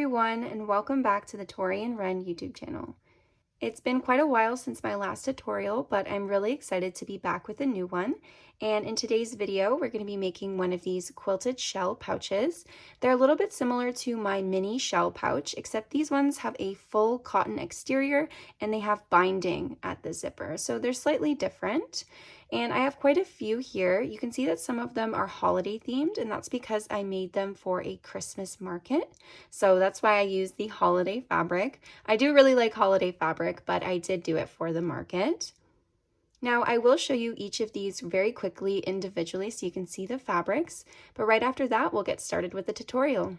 everyone, and welcome back to the Tori and Ren YouTube channel. It's been quite a while since my last tutorial, but I'm really excited to be back with a new one. And in today's video, we're going to be making one of these quilted shell pouches. They're a little bit similar to my mini shell pouch, except these ones have a full cotton exterior and they have binding at the zipper, so they're slightly different. And I have quite a few here. You can see that some of them are holiday themed, and that's because I made them for a Christmas market. So that's why I used the holiday fabric. I do really like holiday fabric, but I did do it for the market. Now I will show you each of these very quickly individually so you can see the fabrics, but right after that we'll get started with the tutorial.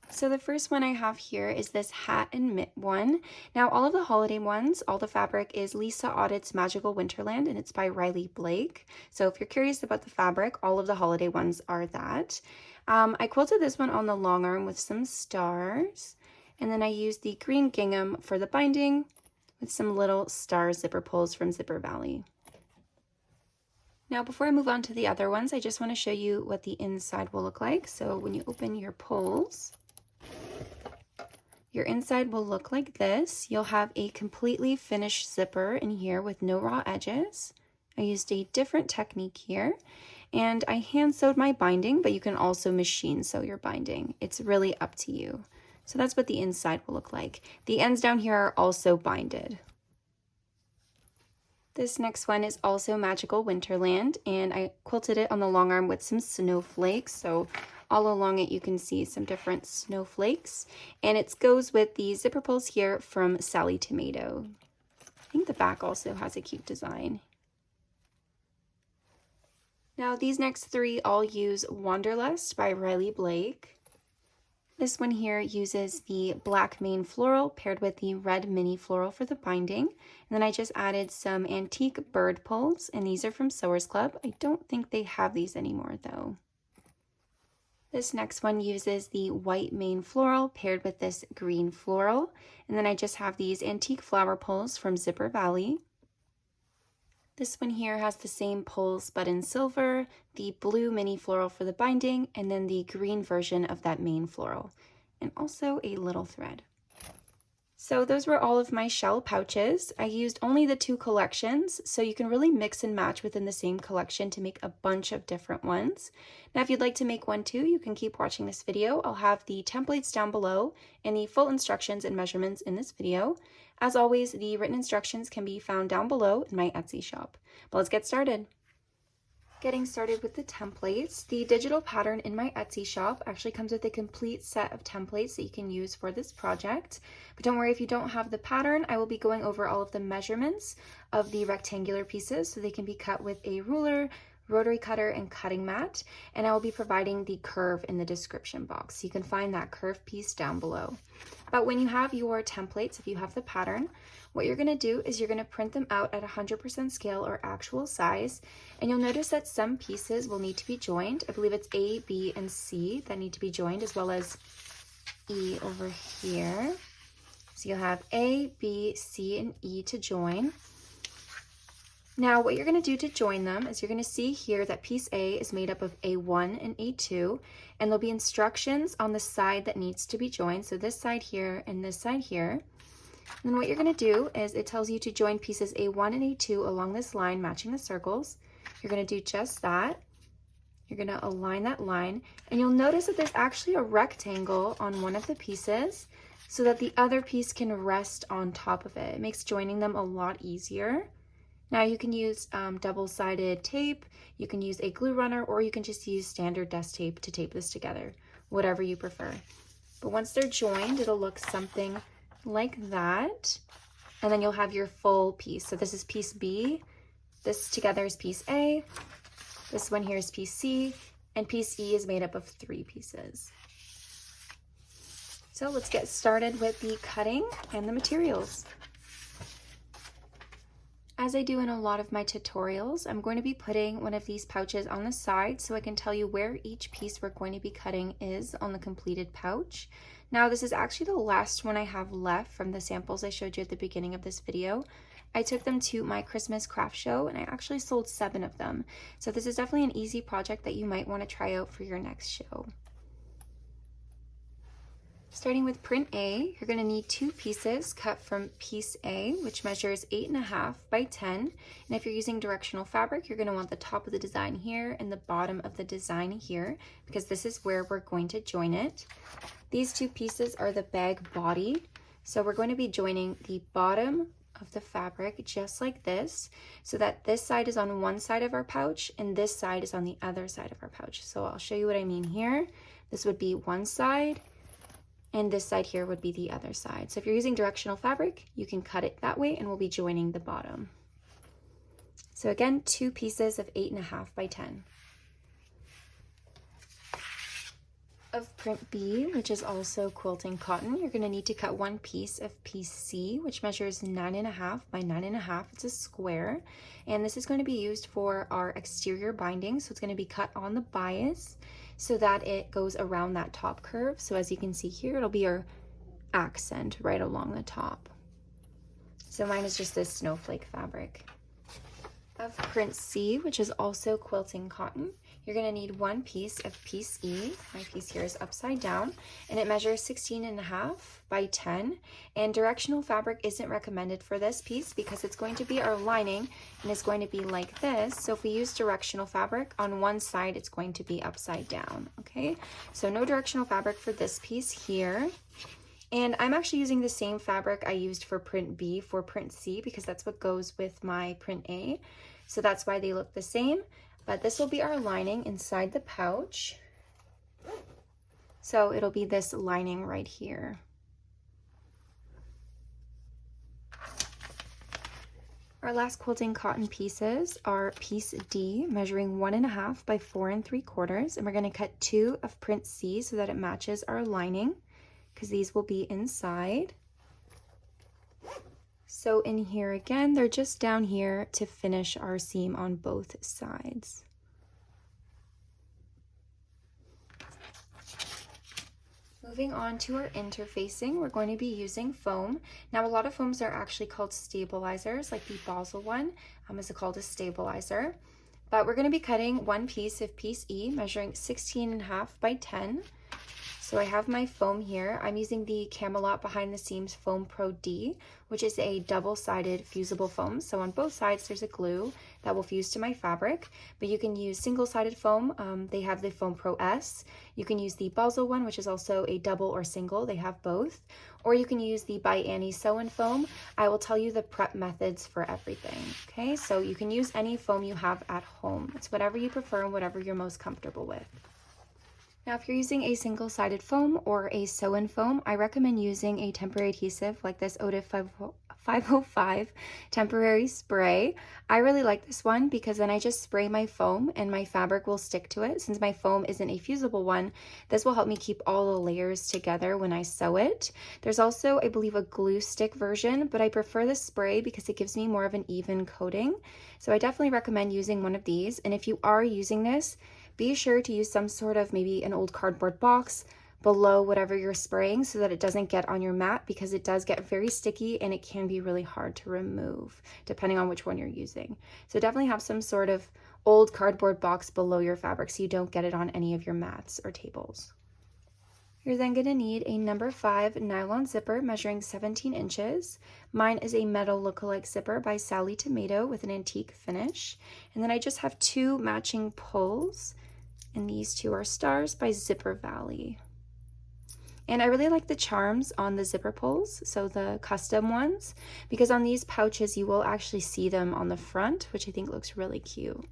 So the first one I have here is this hat and mitt one. Now all of the holiday ones, all the fabric is Lisa Audit's Magical Winterland, and it's by Riley Blake. So if you're curious about the fabric, all of the holiday ones are that. I quilted this one on the long arm with some stars, and then I used the green gingham for the binding with some little star zipper pulls from Zipper Valley. Now before I move on to the other ones, I just want to show you what the inside will look like. So when you open your pulls, your inside will look like this. You'll have a completely finished zipper in here with no raw edges. I used a different technique here, and I hand sewed my binding, but you can also machine sew your binding. It's really up to you. So that's what the inside will look like. The ends down here are also binded. This next one is also Magical Winterland, and I quilted it on the long arm with some snowflakes. So all along it you can see some different snowflakes, and it goes with the zipper pulls here from Sally Tomato. I think the back also has a cute design. Now these next three all use Wanderlust by Riley Blake. This one here uses the black main floral paired with the red mini floral for the binding. And then I just added some antique bird pulls, and these are from Sewers Club. I don't think they have these anymore though. This next one uses the white main floral paired with this green floral. And then I just have these antique flower pulls from Zipper Valley. This one here has the same pulls but in silver, the blue mini floral for the binding, and then the green version of that main floral, and also a little thread. So those were all of my shell pouches. I used only the two collections, so you can really mix and match within the same collection to make a bunch of different ones. Now if you'd like to make one too, you can keep watching this video. I'll have the templates down below and the full instructions and measurements in this video. As always, the written instructions can be found down below in my Etsy shop. But let's get started. Getting started with the templates, the digital pattern in my Etsy shop actually comes with a complete set of templates that you can use for this project. But don't worry if you don't have the pattern, I will be going over all of the measurements of the rectangular pieces so they can be cut with a ruler, rotary cutter, and cutting mat, and I will be providing the curve in the description box. So you can find that curve piece down below. But when you have your templates, if you have the pattern, what you're going to do is you're going to print them out at 100% scale or actual size, and you'll notice that some pieces will need to be joined. I believe it's A, B, and C that need to be joined, as well as E over here. So you'll have A, B, C, and E to join. Now what you're going to do to join them is you're going to see here that piece A is made up of A1 and A2, and there'll be instructions on the side that needs to be joined. So this side here and this side here. And then what you're going to do is it tells you to join pieces A1 and A2 along this line matching the circles. You're going to do just that. You're going to align that line, and you'll notice that there's actually a rectangle on one of the pieces so that the other piece can rest on top of it. It makes joining them a lot easier. Now you can use double-sided tape, you can use a glue runner, or you can just use standard desk tape to tape this together, whatever you prefer. But once they're joined, it'll look something like that, and then you'll have your full piece. So this is piece B, this together is piece A, this one here is piece C, and piece E is made up of 3 pieces. So let's get started with the cutting and the materials. As I do in a lot of my tutorials, I'm going to be putting one of these pouches on the side so I can tell you where each piece we're going to be cutting is on the completed pouch. Now this is actually the last one I have left from the samples I showed you at the beginning of this video. I took them to my Christmas craft show and I actually sold 7 of them. So this is definitely an easy project that you might want to try out for your next show. Starting with print A, you're going to need 2 pieces cut from piece A, which measures 8.5 by 10. And if you're using directional fabric, you're going to want the top of the design here and the bottom of the design here, because this is where we're going to join it. These 2 pieces are the bag body. So we're going to be joining the bottom of the fabric just like this, so that this side is on one side of our pouch and this side is on the other side of our pouch. So I'll show you what I mean here. This would be one side, and this side here would be the other side. So if you're using directional fabric, you can cut it that way, and we'll be joining the bottom. So again, 2 pieces of 8.5 by 10. Of print B, which is also quilting cotton, you're going to need to cut 1 piece of piece C, which measures 9.5 by 9.5. It's a square, and this is going to be used for our exterior binding. So it's going to be cut on the bias so that it goes around that top curve. So as you can see here, it'll be our accent right along the top. So mine is just this snowflake fabric. Of print C, which is also quilting cotton, you're going to need 1 piece of piece E. My piece here is upside down, and it measures 16.5 by 10. And directional fabric isn't recommended for this piece because it's going to be our lining and it's going to be like this. So if we use directional fabric, on one side it's going to be upside down. Okay, so no directional fabric for this piece here. And I'm actually using the same fabric I used for print B for print C because that's what goes with my print A. So that's why they look the same. But this will be our lining inside the pouch. So it'll be this lining right here. Our last quilting cotton pieces are piece D, measuring 1.5 by 4 3/4. And we're going to cut 2 of print C so that it matches our lining, because these will be inside. So in here again, they're just down here to finish our seam on both sides. Moving on to our interfacing, we're going to be using foam. Now a lot of foams are actually called stabilizers, like the Bosal one is called a stabilizer. But we're going to be cutting 1 piece of piece E, measuring 16.5 by 10. So I have my foam here. I'm using the Camelot Behind the Seams FoamPro D, which is a double-sided fusible foam. So on both sides there's a glue that will fuse to my fabric, but you can use single-sided foam. They have the FoamPro S. You can use the Bosal one, which is also a double or single. They have both. Or you can use the ByAnnie Soft Foam. I will tell you the prep methods for everything. Okay, so you can use any foam you have at home. It's whatever you prefer and whatever you're most comfortable with. Now, if you're using a single-sided foam or a sewn foam, I recommend using a temporary adhesive like this Oda 505 temporary spray. I really like this one because then I just spray my foam and my fabric will stick to it. Since my foam isn't a fusible one, this will help me keep all the layers together when I sew it. There's also, I believe, a glue stick version, but I prefer the spray because it gives me more of an even coating. So I definitely recommend using one of these. And if you are using this, be sure to use some sort of maybe an old cardboard box below whatever you're spraying so that it doesn't get on your mat, because it does get very sticky and it can be really hard to remove depending on which one you're using. So definitely have some sort of old cardboard box below your fabric so you don't get it on any of your mats or tables. You're then going to need a number 5 nylon zipper measuring 17 inches. Mine is a metal lookalike zipper by Sally Tomato with an antique finish. And then I just have 2 matching pulls, and these 2 are stars by Zipper Valley. And I really like the charms on the zipper pulls, so the custom ones, because on these pouches you will actually see them on the front, which I think looks really cute.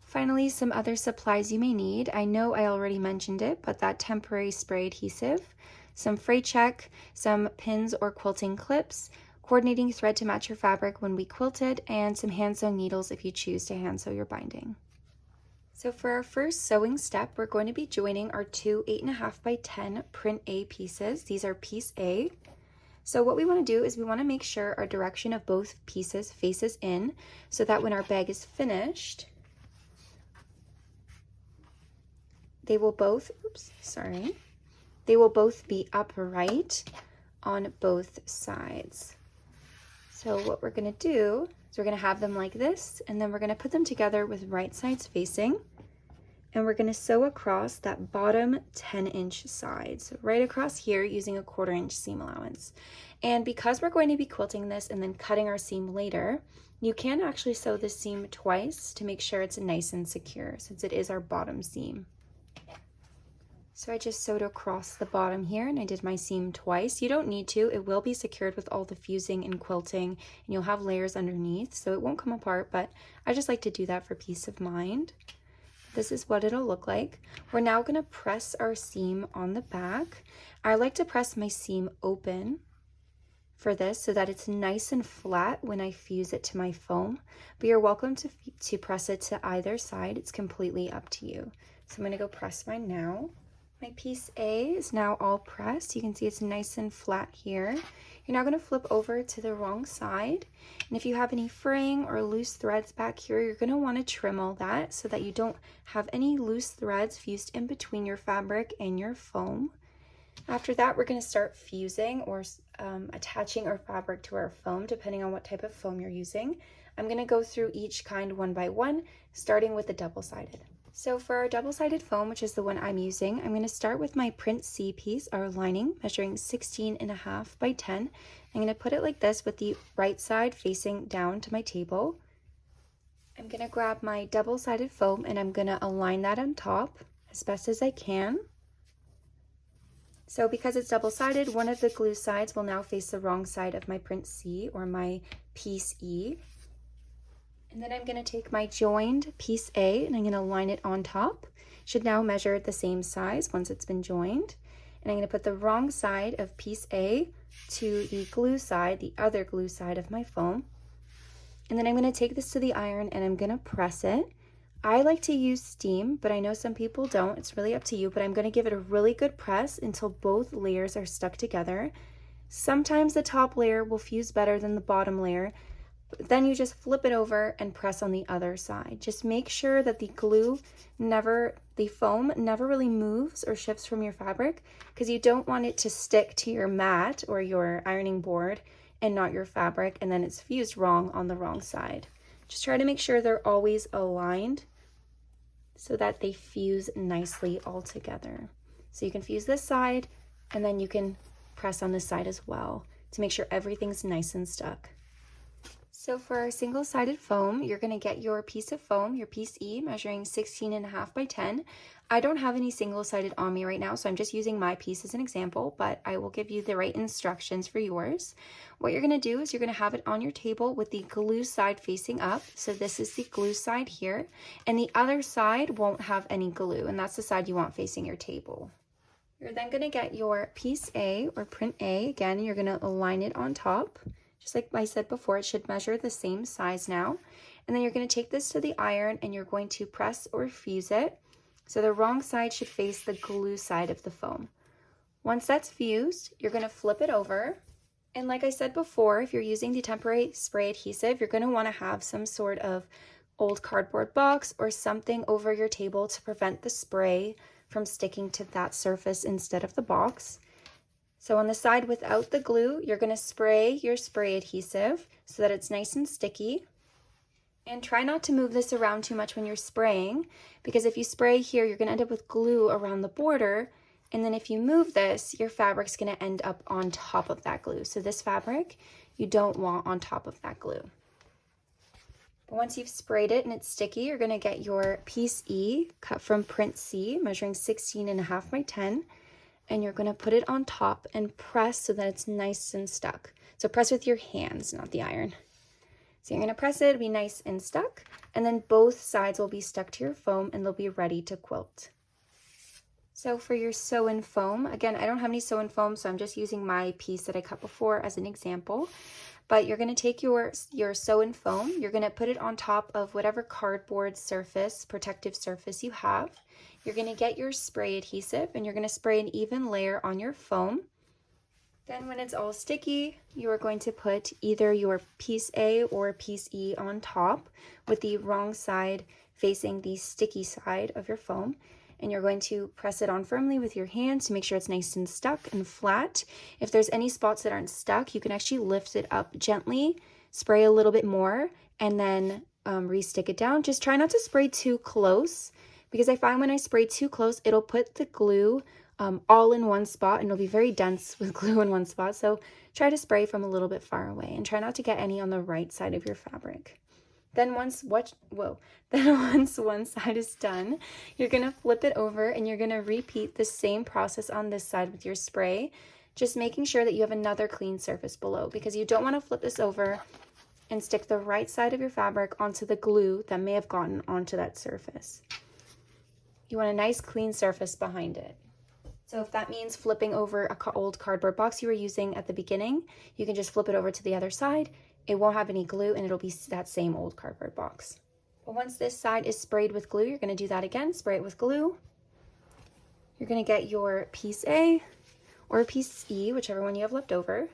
Finally, some other supplies you may need. I know I already mentioned it, but that temporary spray adhesive, some fray check, some pins or quilting clips, coordinating thread to match your fabric when we quilted, and some hand sewn needles if you choose to hand sew your binding. So for our first sewing step, we're going to be joining our 2 8.5 by 10 print A pieces. These are piece A. So what we want to do is we want to make sure our direction of both pieces faces in, so that when our bag is finished, they will both, they will both be upright on both sides. So what we're going to do is we're going to have them like this, and then we're going to put them together with right sides facing, and we're going to sew across that bottom 10-inch side. So right across here using a 1/4 inch seam allowance. And because we're going to be quilting this and then cutting our seam later, you can actually sew this seam twice to make sure it's nice and secure since it is our bottom seam. So I just sewed across the bottom here and I did my seam twice. You don't need to, it will be secured with all the fusing and quilting and you'll have layers underneath so it won't come apart, but I just like to do that for peace of mind. This is what it'll look like. We're now gonna press our seam on the back. I like to press my seam open for this so that it's nice and flat when I fuse it to my foam, but you're welcome to press it to either side. It's completely up to you. So I'm gonna go press mine now. My piece A is now all pressed. You can see it's nice and flat here. You're now going to flip over to the wrong side. And if you have any fraying or loose threads back here, you're going to want to trim all that so that you don't have any loose threads fused in between your fabric and your foam. After that, we're going to start fusing or attaching our fabric to our foam, depending on what type of foam you're using. I'm going to go through each kind one by one, starting with the double-sided. So for our double-sided foam, which is the one I'm using, I'm going to start with my print C piece, our lining, measuring 16.5 by 10. I'm going to put it like this with the right side facing down to my table. I'm going to grab my double-sided foam and I'm going to align that on top as best as I can. So because it's double-sided, one of the glue sides will now face the wrong side of my print C or my piece E. And then I'm going to take my joined piece A and I'm going to line it on top. It should now measure the same size once it's been joined. And I'm going to put the wrong side of piece A to the glue side, the other glue side of my foam. And then I'm going to take this to the iron and I'm going to press it. I like to use steam, but I know some people don't. It's really up to you, but I'm going to give it a really good press until both layers are stuck together. Sometimes the top layer will fuse better than the bottom layer. Then you just flip it over and press on the other side. Just make sure that the foam never really moves or shifts from your fabric because you don't want it to stick to your mat or your ironing board and not your fabric, and then it's fused wrong on the wrong side. Just try to make sure they're always aligned so that they fuse nicely all together. So you can fuse this side and then you can press on this side as well to make sure everything's nice and stuck. So for our single-sided foam, you're going to get your piece of foam, your piece E, measuring 16.5 by 10. I don't have any single-sided on me right now, so I'm just using my piece as an example, but I will give you the right instructions for yours. What you're going to do is you're going to have it on your table with the glue side facing up. So this is the glue side here, and the other side won't have any glue, and that's the side you want facing your table. You're then going to get your piece A or print A. Again, you're going to align it on top. Just like I said before, it should measure the same size now. And then you're going to take this to the iron and you're going to press or fuse it. So the wrong side should face the glue side of the foam. Once that's fused, you're going to flip it over. And like I said before, if you're using the temporary spray adhesive, you're going to want to have some sort of old cardboard box or something over your table to prevent the spray from sticking to that surface instead of the box. So on the side without the glue, you're going to spray your spray adhesive so that it's nice and sticky. And try not to move this around too much when you're spraying, because if you spray here, you're going to end up with glue around the border. And then if you move this, your fabric's going to end up on top of that glue. So this fabric, you don't want on top of that glue. But once you've sprayed it and it's sticky, you're going to get your piece E cut from print C, measuring 16.5 by 10. And you're going to put it on top and press so that it's nice and stuck. So press with your hands, not the iron. So you're going to press it, it'll be nice and stuck, and then both sides will be stuck to your foam and they'll be ready to quilt. So for your sew-in foam, again, I don't have any sew-in foam, so I'm just using my piece that I cut before as an example. But you're going to take your sew-in foam, you're going to put it on top of whatever cardboard surface, protective surface you have. You're going to get your spray adhesive and you're going to spray an even layer on your foam. Then when it's all sticky, you are going to put either your piece A or piece E on top with the wrong side facing the sticky side of your foam. And you're going to press it on firmly with your hands to make sure it's nice and stuck and flat. If there's any spots that aren't stuck, you can actually lift it up gently, spray a little bit more, and then re-stick it down. Just try not to spray too close, because I find when I spray too close, it'll put the glue all in one spot, and it'll be very dense with glue in one spot. So try to spray from a little bit far away and try not to get any on the right side of your fabric. Then once one side is done, you're gonna flip it over and you're gonna repeat the same process on this side with your spray, just making sure that you have another clean surface below, because you don't want to flip this over and stick the right side of your fabric onto the glue that may have gotten onto that surface. You want a nice clean surface behind it. So if that means flipping over an old cardboard box you were using at the beginning, you can just flip it over to the other side. It won't have any glue and it'll be that same old cardboard box. But once this side is sprayed with glue, you're going to do that again, spray it with glue. You're going to get your piece A or piece E, whichever one you have left over,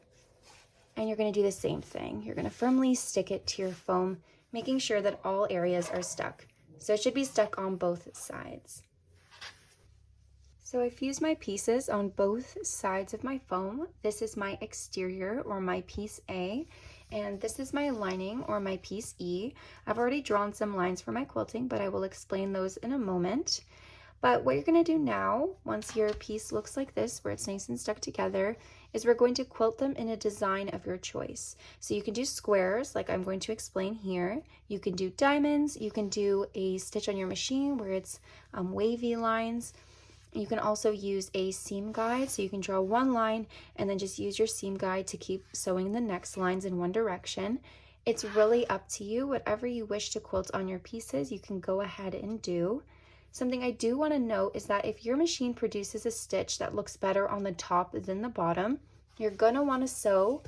and you're going to do the same thing. You're going to firmly stick it to your foam, making sure that all areas are stuck. So it should be stuck on both sides. So I've fused my pieces on both sides of my foam. This is my exterior, or my piece A, and this is my lining, or my piece E. I've already drawn some lines for my quilting, but I will explain those in a moment. But what you're going to do now, once your piece looks like this, where it's nice and stuck together, is we're going to quilt them in a design of your choice. So you can do squares, like I'm going to explain here. You can do diamonds. You can do a stitch on your machine where it's wavy lines. You can also use a seam guide, so you can draw one line and then just use your seam guide to keep sewing the next lines in one direction. It's really up to you. Whatever you wish to quilt on your pieces, you can go ahead and do. Something I do want to note is that if your machine produces a stitch that looks better on the top than the bottom, you're going to want to sew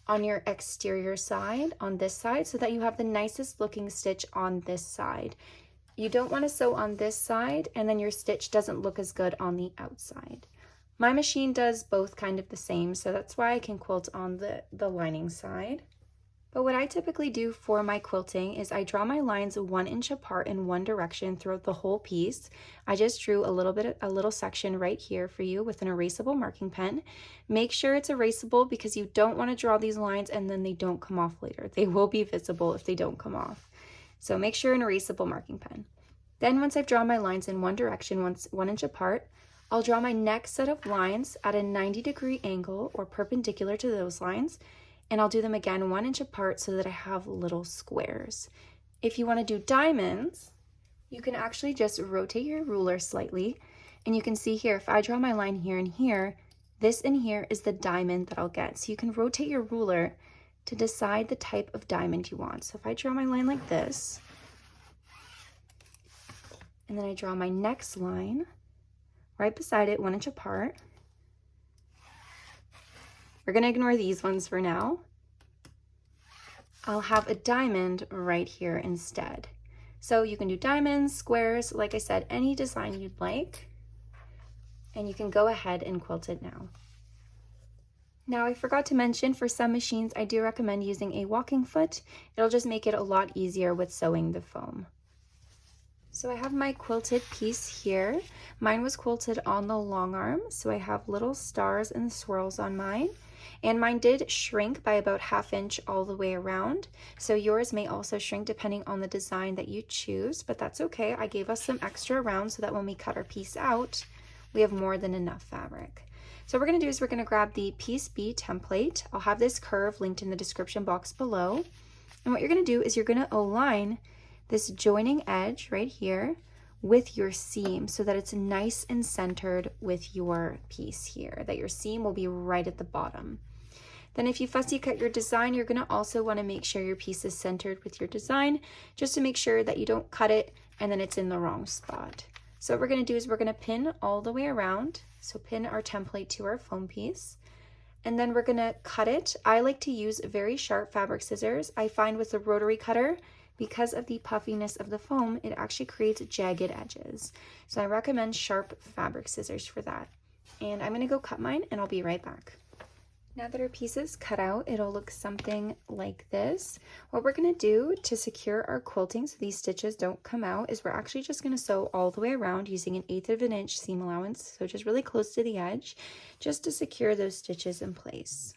on your exterior side, on this side, so that you have the nicest looking stitch on this side. You don't want to sew on this side and then your stitch doesn't look as good on the outside. My machine does both kind of the same, so that's why I can quilt on the lining side. But what I typically do for my quilting is I draw my lines 1 inch apart in one direction throughout the whole piece. I just drew a little section right here for you with an erasable marking pen. Make sure it's erasable because you don't want to draw these lines and then they don't come off later. They will be visible if they don't come off. So make sure an erasable marking pen. Then once I've drawn my lines in one direction, 1 inch apart, I'll draw my next set of lines at a 90-degree angle or perpendicular to those lines, and I'll do them again 1 inch apart so that I have little squares. If you want to do diamonds, you can actually just rotate your ruler slightly, and you can see here, if I draw my line here and here, this in here is the diamond that I'll get. So you can rotate your ruler to decide the type of diamond you want. So if I draw my line like this, and then I draw my next line right beside it, 1 inch apart. We're going to ignore these ones for now. I'll have a diamond right here instead. So you can do diamonds, squares, like I said, any design you'd like. And you can go ahead and quilt it now. Now I forgot to mention, for some machines, I do recommend using a walking foot. It'll just make it a lot easier with sewing the foam. So I have my quilted piece here. Mine was quilted on the long arm, so I have little stars and swirls on mine. And mine did shrink by about 1/2 inch all the way around. So yours may also shrink depending on the design that you choose, but that's okay. I gave us some extra around so that when we cut our piece out, we have more than enough fabric. So what we're going to do is we're going to grab the piece B template. I'll have this curve linked in the description box below. And what you're going to do is you're going to align this joining edge right here with your seam so that it's nice and centered with your piece here, that your seam will be right at the bottom. Then if you fussy cut your design, you're going to also want to make sure your piece is centered with your design, just to make sure that you don't cut it and then it's in the wrong spot. So what we're going to do is we're going to pin all the way around. So pin our template to our foam piece, and then we're going to cut it. I like to use very sharp fabric scissors. I find with the rotary cutter, because of the puffiness of the foam, it actually creates jagged edges. So I recommend sharp fabric scissors for that. And I'm going to go cut mine and I'll be right back. Now that our piece is cut out, it'll look something like this. What we're going to do to secure our quilting so these stitches don't come out is we're actually just going to sew all the way around using 1/8 of an inch seam allowance, so just really close to the edge, just to secure those stitches in place.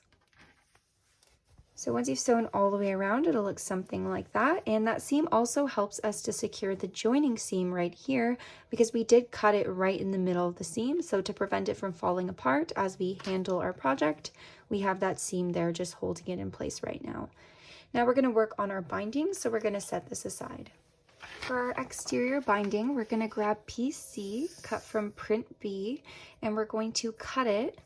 So once you've sewn all the way around, it'll look something like that. And that seam also helps us to secure the joining seam right here because we did cut it right in the middle of the seam. So to prevent it from falling apart as we handle our project, we have that seam there just holding it in place right now. Now we're going to work on our binding, so we're going to set this aside. For our exterior binding, we're going to grab piece C, cut from print B, and we're going to cut it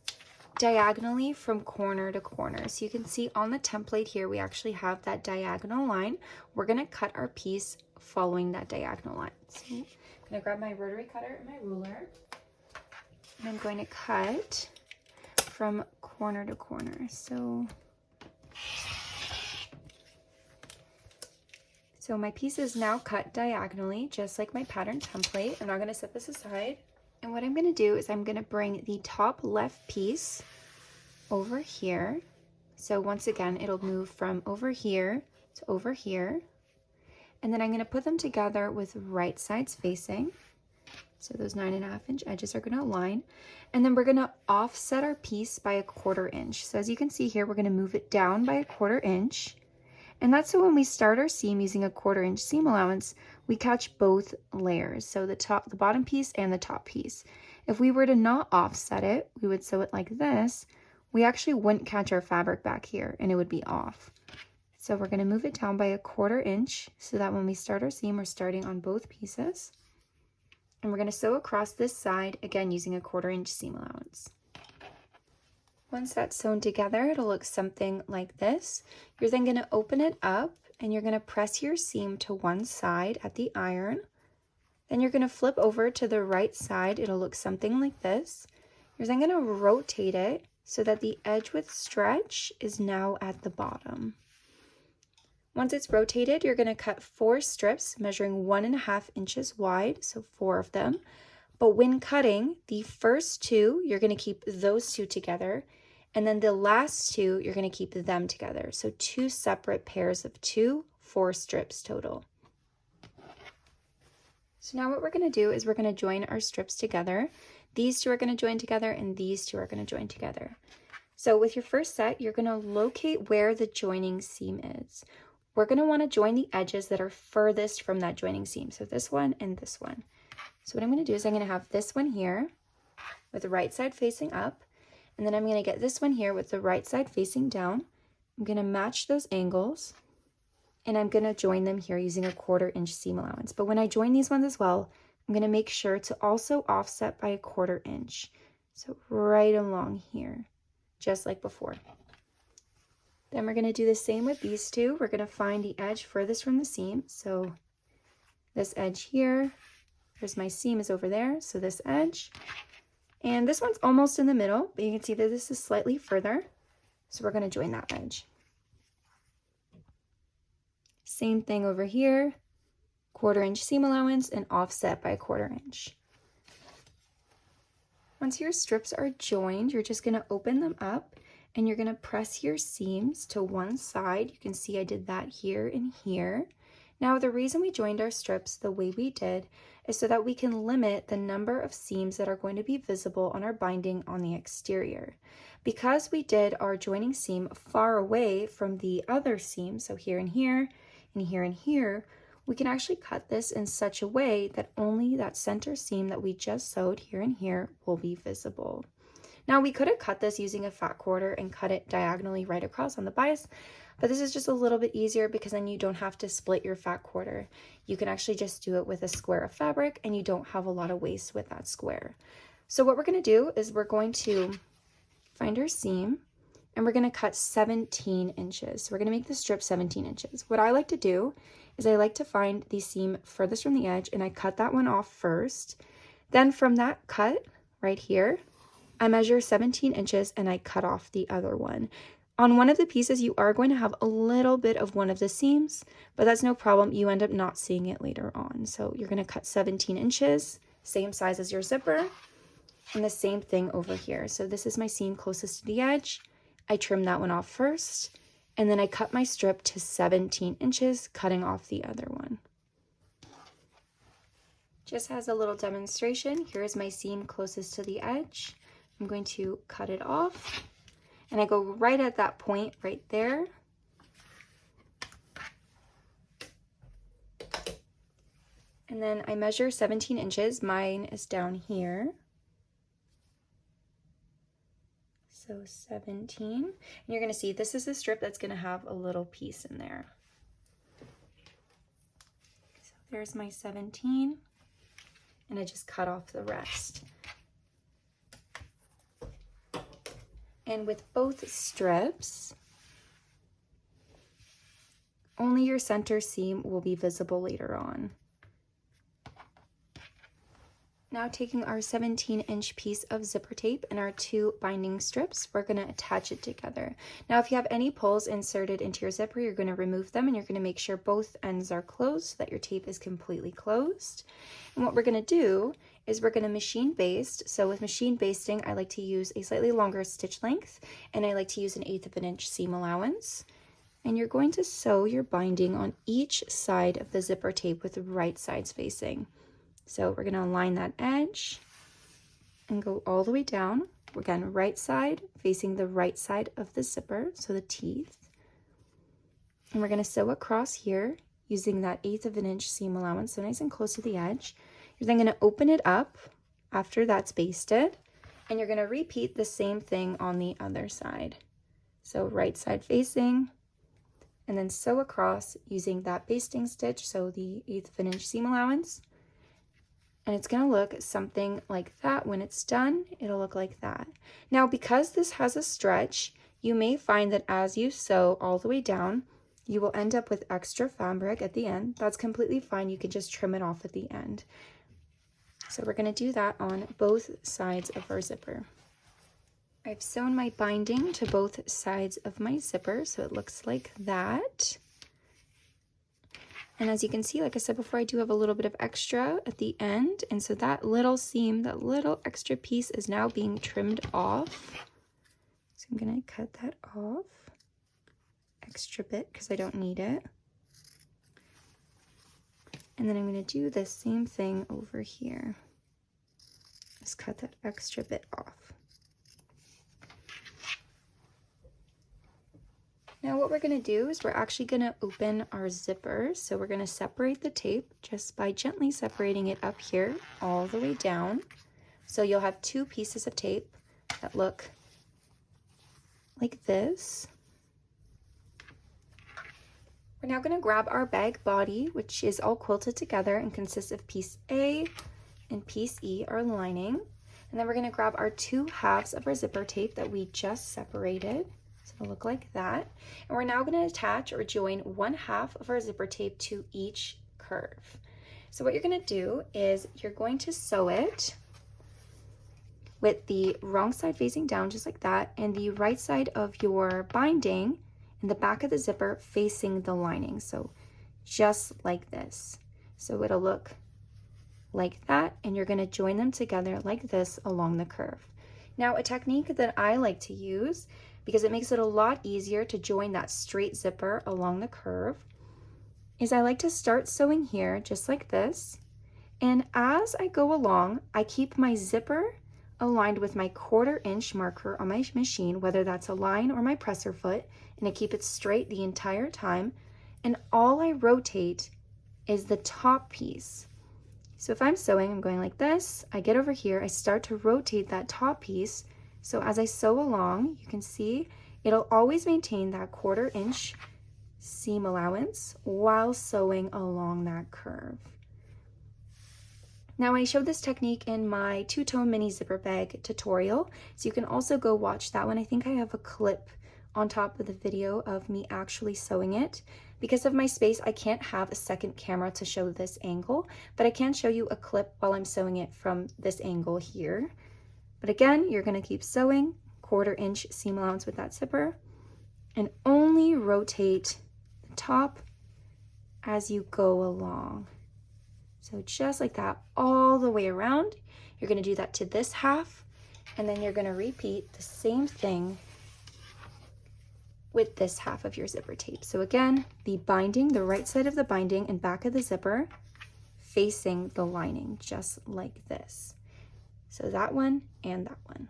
diagonally from corner to corner. So you can see on the template here, we actually have that diagonal line. We're going to cut our piece following that diagonal line. So I'm going to grab my rotary cutter and my ruler, and I'm going to cut from corner to corner. So my piece is now cut diagonally, just like my pattern template. I'm now going to set this aside. And what I'm going to do is I'm going to bring the top left piece over here. So once again, it'll move from over here to over here. And then I'm going to put them together with right sides facing. So those 9.5-inch edges are going to align. And then we're going to offset our piece by 1/4 inch. So as you can see here, we're going to move it down by 1/4 inch. And that's so when we start our seam using 1/4 inch seam allowance, we catch both layers, so the bottom piece and the top piece. If we were to not offset it, we would sew it like this, we actually wouldn't catch our fabric back here and it would be off. So we're going to move it down by 1/4 inch so that when we start our seam, we're starting on both pieces. And we're going to sew across this side, again using 1/4 inch seam allowance. Once that's sewn together, it'll look something like this. You're then going to open it up and you're going to press your seam to one side at the iron. Then you're going to flip over to the right side. It'll look something like this. You're then going to rotate it so that the edge with stretch is now at the bottom. Once it's rotated, you're going to cut 4 strips measuring 1.5 inches wide, so 4 of them. But when cutting, the first 2, you're going to keep those 2 together. And then the last 2, you're going to keep them together. So 2 separate pairs of 2, 4 strips total. So now what we're going to do is we're going to join our strips together. These 2 are going to join together and these 2 are going to join together. So with your first set, you're going to locate where the joining seam is. We're going to want to join the edges that are furthest from that joining seam. So this one and this one. So what I'm going to do is I'm going to have this one here with the right side facing up. And then I'm going to get this one here with the right side facing down. I'm going to match those angles. And I'm going to join them here using 1/4 inch seam allowance. But when I join these ones as well, I'm going to make sure to also offset by 1/4 inch. So right along here, just like before. Then we're going to do the same with these 2. We're going to find the edge furthest from the seam. So this edge here, there's my seam is over there. So this edge. And this one's almost in the middle, but you can see that this is slightly further. So we're going to join that edge. Same thing over here, 1/4 inch seam allowance and offset by 1/4 inch. Once your strips are joined, you're just going to open them up and you're going to press your seams to one side. You can see I did that here and here. Now, the reason we joined our strips the way we did is so that we can limit the number of seams that are going to be visible on our binding on the exterior. Because we did our joining seam far away from the other seam, so here and here, and here and here, we can actually cut this in such a way that only that center seam that we just sewed here and here will be visible. Now, we could have cut this using a fat quarter and cut it diagonally right across on the bias, but this is just a little bit easier because then you don't have to split your fat quarter. You can actually just do it with a square of fabric and you don't have a lot of waste with that square. So what we're going to do is we're going to find our seam and we're going to cut 17 inches. So we're going to make the strip 17 inches. What I like to do is I like to find the seam furthest from the edge and I cut that one off first. Then from that cut right here, I measure 17 inches and I cut off the other one. On one of the pieces, you are going to have a little bit of one of the seams, but that's no problem. You end up not seeing it later on. So you're going to cut 17 inches, same size as your zipper, and the same thing over here. So this is my seam closest to the edge. I trim that one off first, and then I cut my strip to 17 inches, cutting off the other one. Just as a little demonstration, here is my seam closest to the edge. I'm going to cut it off. And I go right at that point right there, And then I measure 17 inches. Mine is down here. So 17. And you're going to see this is a strip that's going to have a little piece in there. So there's my 17. And I just cut off the rest. And with both strips, only your center seam will be visible later on. Now taking our 17-inch piece of zipper tape and our 2 binding strips, we're going to attach it together. Now if you have any pulls inserted into your zipper, you're going to remove them and you're going to make sure both ends are closed so that your tape is completely closed. And what we're going to do is we're going to machine baste. So with machine basting, I like to use a slightly longer stitch length and I like to use 1/8 of an inch seam allowance. And you're going to sew your binding on each side of the zipper tape with the right sides facing. So we're going to align that edge and go all the way down. Again, right side facing the right side of the zipper, so the teeth. And we're going to sew across here using that 1/8 of an inch seam allowance, so nice and close to the edge. You're then going to open it up after that's basted, and you're going to repeat the same thing on the other side. So right side facing, and then sew across using that basting stitch, so the 1/8 of an inch seam allowance. And it's going to look something like that. When it's done, it'll look like that. Now, because this has a stretch, you may find that as you sew all the way down, you will end up with extra fabric at the end. That's completely fine. You can just trim it off at the end. So we're going to do that on both sides of our zipper. I've sewn my binding to both sides of my zipper, so it looks like that. And as you can see, like I said before, I do have a little bit of extra at the end. And so that little seam, that little extra piece is now being trimmed off. So I'm going to cut that off. Extra bit because I don't need it. And then I'm going to do the same thing over here. Just cut that extra bit off. Now what we're going to do is we're actually going to open our zipper. So we're going to separate the tape just by gently separating it up here all the way down. So you'll have 2 pieces of tape that look like this. We're now going to grab our bag body, which is all quilted together and consists of piece A and piece E, our lining. And then we're going to grab our 2 halves of our zipper tape that we just separated. So it'll look like that. And we're now going to attach or join 1/2 of our zipper tape to each curve. So what you're going to do is you're going to sew it with the wrong side facing down, just like that, and the right side of your binding in the back of the zipper facing the lining. So just like this. So it'll look like that, and you're going to join them together like this along the curve. Now, a technique that I like to use, because it makes it a lot easier to join that straight zipper along the curve, is I like to start sewing here just like this. And as I go along, I keep my zipper aligned with my 1/4 inch marker on my machine, whether that's a line or my presser foot, and I keep it straight the entire time. And all I rotate is the top piece. So if I'm sewing, I'm going like this, I get over here, I start to rotate that top piece. So as I sew along, you can see it'll always maintain that 1/4 inch seam allowance while sewing along that curve. Now, I showed this technique in my 2-tone mini zipper bag tutorial, so you can also go watch that one. I think I have a clip on top of the video of me actually sewing it. Because of my space, I can't have a second camera to show this angle, but I can show you a clip while I'm sewing it from this angle here. But again, you're going to keep sewing, 1/4 inch seam allowance with that zipper, and only rotate the top as you go along. So just like that, all the way around. You're going to do that to this half, and then you're going to repeat the same thing with this half of your zipper tape. So again, the binding, the right side of the binding and back of the zipper facing the lining, just like this. So that one and that one.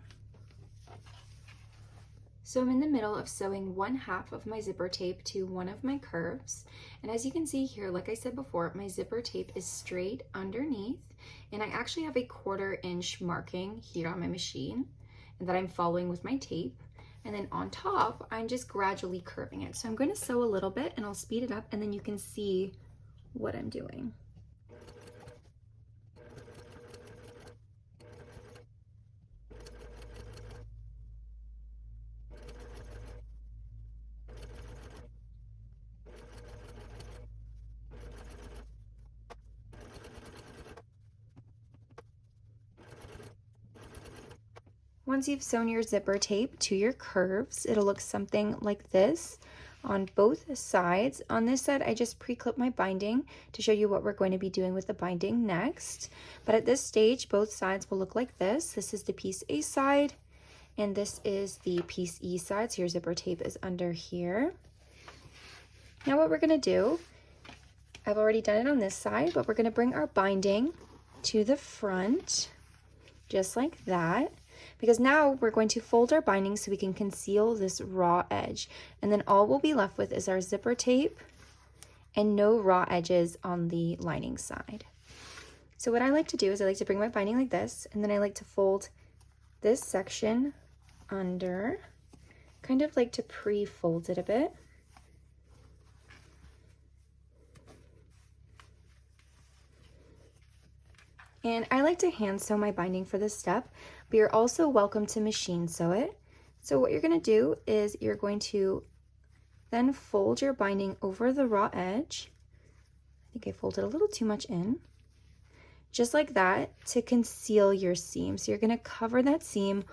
So I'm in the middle of sewing 1/2 of my zipper tape to one of my curves. And as you can see here, like I said before, my zipper tape is straight underneath. And I actually have a 1/4 inch marking here on my machine that I'm following with my tape. And then on top, I'm just gradually curving it. So I'm going to sew a little bit and I'll speed it up and then you can see what I'm doing. Once you've sewn your zipper tape to your curves, it'll look something like this on both sides. On this side, I just pre-clipped my binding to show you what we're going to be doing with the binding next. But at this stage, both sides will look like this. This is the piece A side, and this is the piece E side. So your zipper tape is under here. Now what we're gonna do, I've already done it on this side, but we're gonna bring our binding to the front, just like that. Because now we're going to fold our binding so we can conceal this raw edge. And then all we'll be left with is our zipper tape and no raw edges on the lining side. So what I like to do is I like to bring my binding like this, and then I like to fold this section under, kind of like to pre-fold it a bit. And I like to hand sew my binding for this step, but you're also welcome to machine sew it. So what you're gonna do is you're going to then fold your binding over the raw edge. I think I folded a little too much in. Just like that, to conceal your seam. So you're gonna cover that seam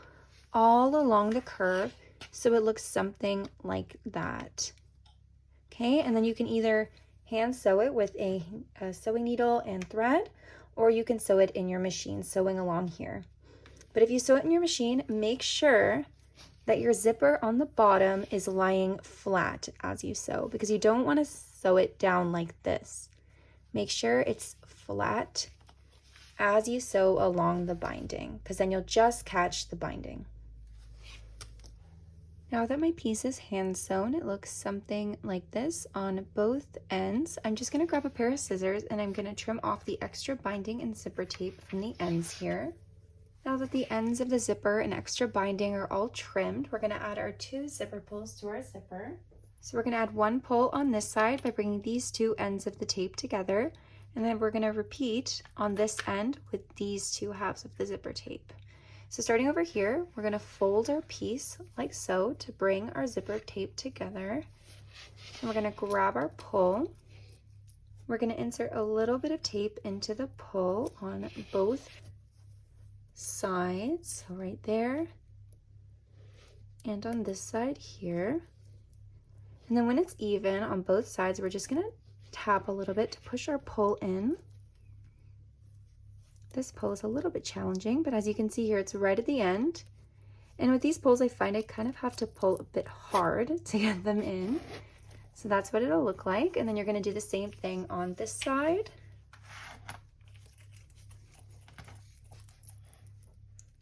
all along the curve so it looks something like that. Okay, and then you can either hand sew it with a sewing needle and thread, or you can sew it in your machine, sewing along here. But if you sew it in your machine, make sure that your zipper on the bottom is lying flat as you sew, because you don't want to sew it down like this. Make sure it's flat as you sew along the binding, because then you'll just catch the binding. Now that my piece is hand sewn, it looks something like this on both ends. I'm just gonna grab a pair of scissors and I'm gonna trim off the extra binding and zipper tape from the ends here. Now that the ends of the zipper and extra binding are all trimmed, we're gonna add our 2 zipper pulls to our zipper. So we're gonna add 1 pull on this side by bringing these 2 ends of the tape together, and then we're gonna repeat on this end with these 2 halves of the zipper tape. So starting over here, we're gonna fold our piece like so to bring our zipper tape together. And we're gonna grab our pull. We're gonna insert a little bit of tape into the pull on both sides, so right there, and on this side here. And then when it's even on both sides, we're just gonna tap a little bit to push our pull in. This pull is a little bit challenging, but as you can see here, it's right at the end. And with these pulls, I find I kind of have to pull a bit hard to get them in. So that's what it'll look like. And then you're gonna do the same thing on this side.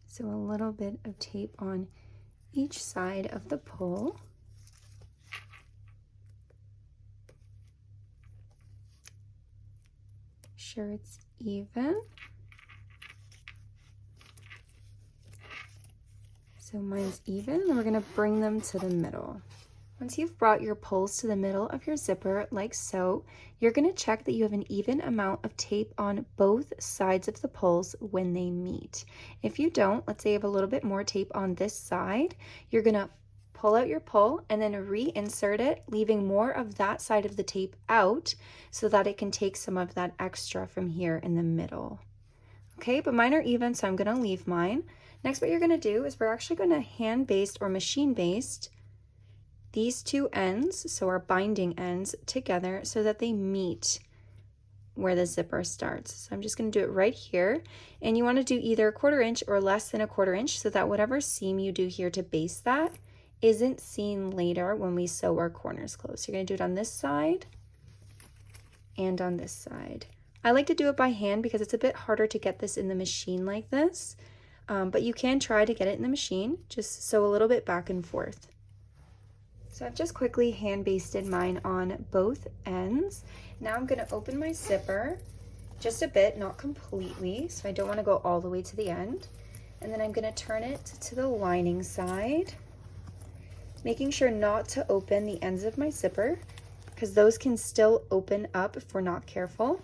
So a little bit of tape on each side of the pull. Sure it's even. So mine's even, and we're gonna bring them to the middle. Once you've brought your pulls to the middle of your zipper, like so, you're gonna check that you have an even amount of tape on both sides of the pulls when they meet. If you don't, let's say you have a little bit more tape on this side, you're gonna pull out your pull and then reinsert it, leaving more of that side of the tape out so that it can take some of that extra from here in the middle. Okay, but mine are even, so I'm gonna leave mine. Next, what you're gonna do is we're actually gonna hand baste or machine baste these 2 ends, so our binding ends, together so that they meet where the zipper starts. So I'm just gonna do it right here. And you wanna do either 1/4 inch or less than 1/4 inch so that whatever seam you do here to baste that isn't seen later when we sew our corners closed. So you're gonna do it on this side and on this side. I like to do it by hand because it's a bit harder to get this in the machine like this. But you can try to get it in the machine, just sew a little bit back and forth. So I've just quickly hand basted mine on both ends. Now I'm going to open my zipper just a bit, not completely, so I don't want to go all the way to the end. And then I'm going to turn it to the lining side, making sure not to open the ends of my zipper because those can still open up if we're not careful.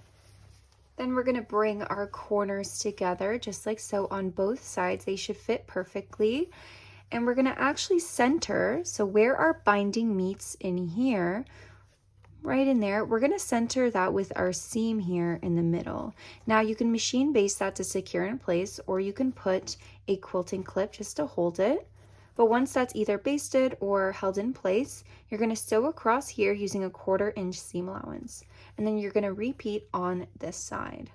Then we're going to bring our corners together just like so on both sides. They should fit perfectly. And we're going to actually center, so where our binding meets in here, right in there, we're going to center that with our seam here in the middle. Now you can machine base that to secure in place, or you can put a quilting clip just to hold it. But once that's either basted or held in place, you're going to sew across here using a 1/4 inch seam allowance. And then you're going to repeat on this side.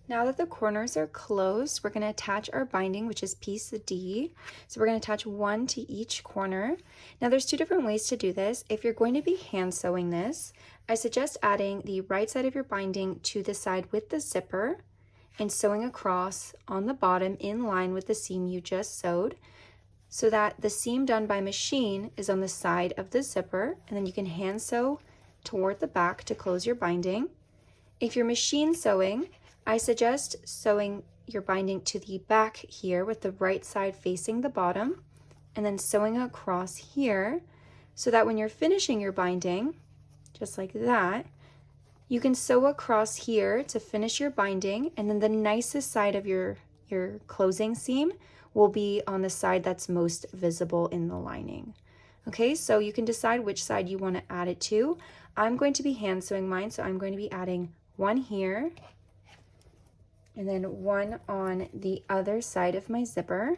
Now that the corners are closed, we're going to attach our binding, which is piece D. So we're going to attach 1 to each corner. Now there's 2 different ways to do this. If you're going to be hand sewing this, I suggest adding the right side of your binding to the side with the zipper and sewing across on the bottom in line with the seam you just sewed, so that the seam done by machine is on the side of the zipper, and then you can hand sew toward the back to close your binding. If you're machine sewing, I suggest sewing your binding to the back here with the right side facing the bottom, and then sewing across here so that when you're finishing your binding, just like that, you can sew across here to finish your binding, and then the nicest side of your closing seam will be on the side that's most visible in the lining. Okay, so you can decide which side you want to add it to. I'm going to be hand sewing mine, so I'm going to be adding 1 here, and then 1 on the other side of my zipper,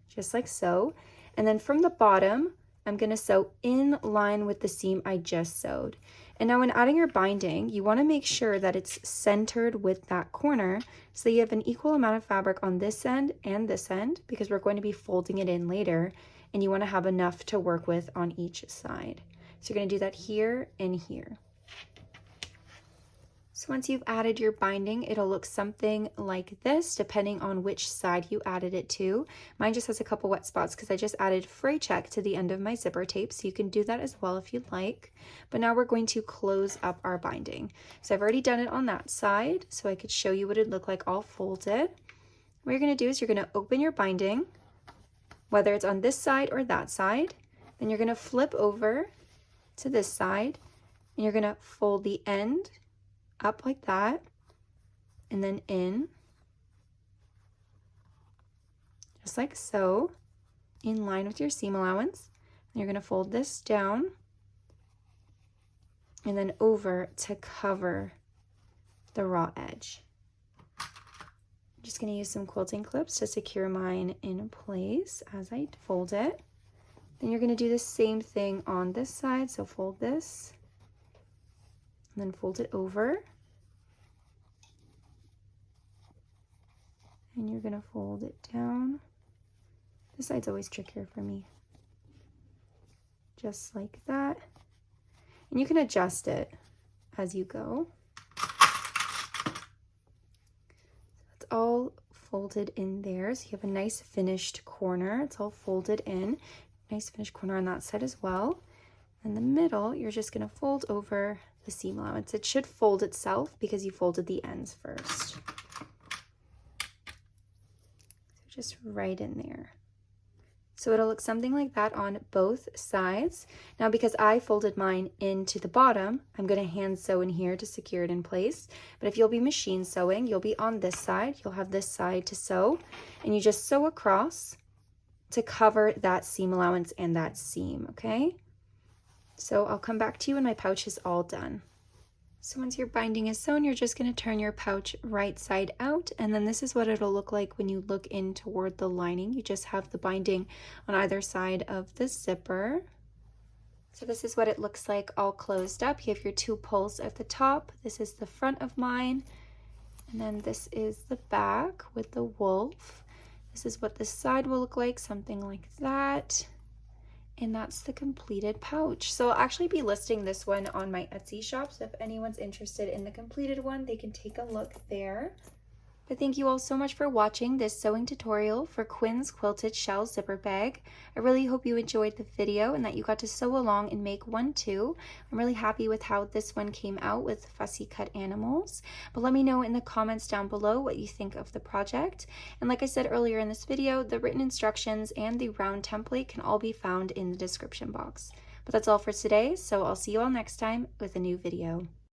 just like so. And then from the bottom, I'm going to sew in line with the seam I just sewed. And now when adding your binding, you want to make sure that it's centered with that corner so that you have an equal amount of fabric on this end and this end, because we're going to be folding it in later, and you want to have enough to work with on each side. So you're going to do that here and here. So once you've added your binding, it'll look something like this, depending on which side you added it to. Mine just has a couple wet spots because I just added fray check to the end of my zipper tape, so you can do that as well if you'd like. But now we're going to close up our binding. So I've already done it on that side, so I could show you what it'd look like all folded. What you're going to do is you're going to open your binding, whether it's on this side or that side. Then you're going to flip over to this side, and you're going to fold the end up like that, and then in, just like so, in line with your seam allowance. And you're going to fold this down and then over to cover the raw edge. I'm just going to use some quilting clips to secure mine in place as I fold it. Then you're going to do the same thing on this side, so fold this and then fold it over. And you're going to fold it down. This side's always trickier for me. Just like that. And you can adjust it as you go. It's all folded in there. So you have a nice finished corner. It's all folded in. Nice finished corner on that side as well. In the middle, you're just going to fold over the seam allowance. It should fold itself because you folded the ends first. Just right in there. So it'll look something like that on both sides. Now because I folded mine into the bottom, I'm going to hand sew in here to secure it in place. But if you'll be machine sewing, you'll be on this side. You'll have this side to sew, and you just sew across to cover that seam allowance and that seam, okay? So I'll come back to you when my pouch is all done. So once your binding is sewn, you're just going to turn your pouch right side out, and then this is what it'll look like when you look in toward the lining. You just have the binding on either side of the zipper. So this is what it looks like all closed up. You have your 2 pulls at the top. This is the front of mine, and then this is the back with the wolf. This is what this side will look like, something like that. And that's the completed pouch. So I'll actually be listing this one on my Etsy shop, so if anyone's interested in the completed one, they can take a look there. But thank you all so much for watching this sewing tutorial for Quinn's Quilted Shell Zipper Bag. I really hope you enjoyed the video and that you got to sew along and make one too. I'm really happy with how this one came out with fussy cut animals. But let me know in the comments down below what you think of the project. And like I said earlier in this video, the written instructions and the round template can all be found in the description box. But that's all for today, so I'll see you all next time with a new video.